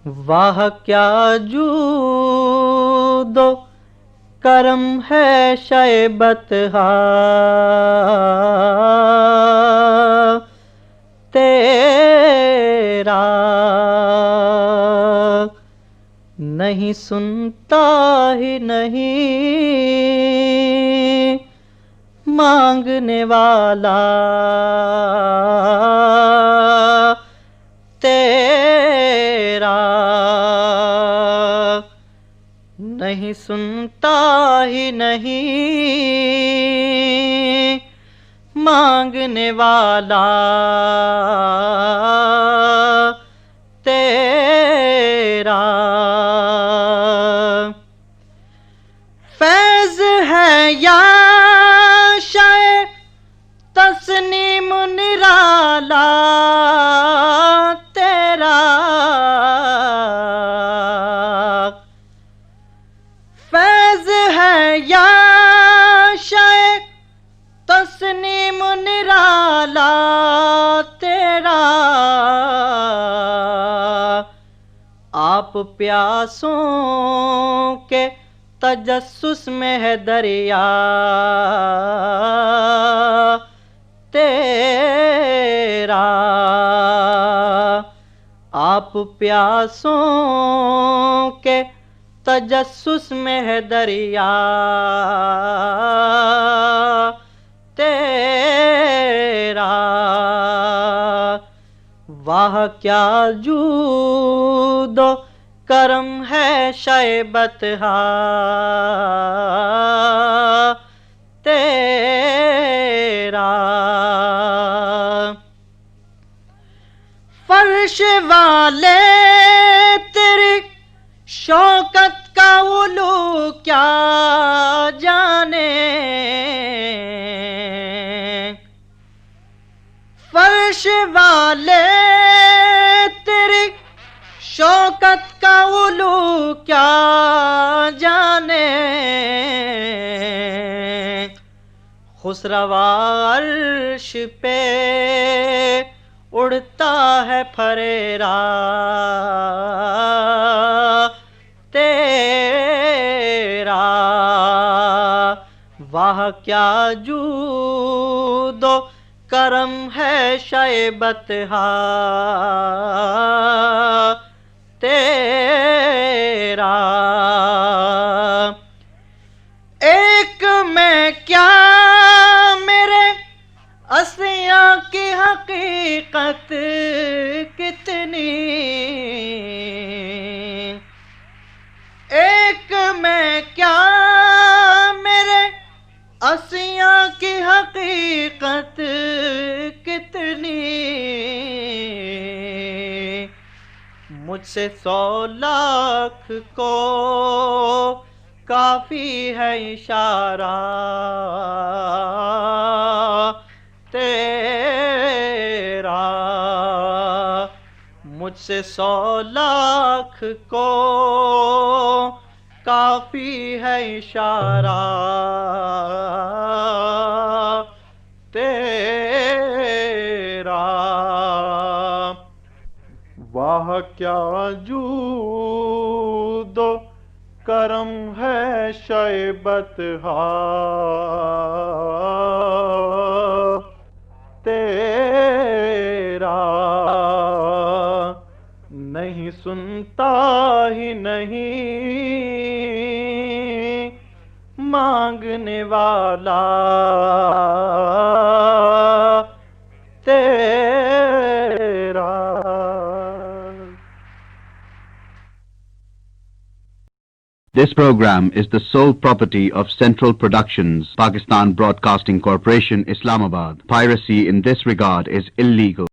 वाह क्या जूदो करम है शैबतहा तेरा, नहीं सुनता ही नहीं मांगने वाला तेरा, नहीं सुनता ही नहीं मांगने वाला तेरा। फैज़ है या शायद तस्नीम निराला तेरा, फैज़ है या शायद तस्नीम निराला तेरा। आप प्यासों के तजस्सुस में है दरिया तेरा, आप प्यासों के तजस्सुस में है दरिया तेरा। वाह क्या जूदो करम है शैबतहा तेरा। फर्श वाले तेरी शौकत का उलू क्या जाने, फर्श वाले तेरी शौकत का उलू क्या जाने। खुसरवा अर्श पे उड़ता है फरेरा तेरा। वाह क्या जूदो करम है शैबतहा तेरा। एक में क्या मेरे असिया की हकीकत कितनी, एक में क्या मेरे असिया की हकीकत कितनी। मुझसे 100 लाख को काफी है इशारा तेरा, मुझसे 100 लाख को काफी है इशारा तेरा। वाह क्या जूदो करम है शैबतहा तेरा, नहीं सुनता ही नहीं मांगने वाला तेरा। This program is the sole property of Central Productions, Pakistan Broadcasting Corporation, Islamabad. Piracy in this regard is illegal.